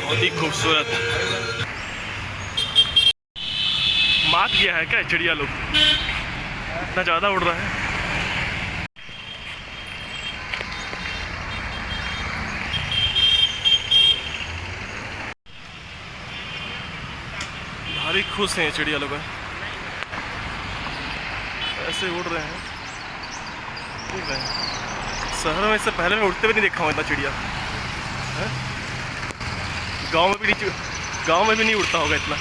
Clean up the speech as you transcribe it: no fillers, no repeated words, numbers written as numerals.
बहुत ही खूबसूरत। मात गया है क्या चिड़िया लोग, इतना ज़्यादा उड़ रहा है। भारी खुश हैं चिड़िया लोग, ऐसे उड़ रहे हैं। ठीक है, शहर में इससे पहले मैं उड़ते हुए नहीं देखा हूँ इतना चिड़िया है। गांव में भी नहीं उड़ता होगा इतना।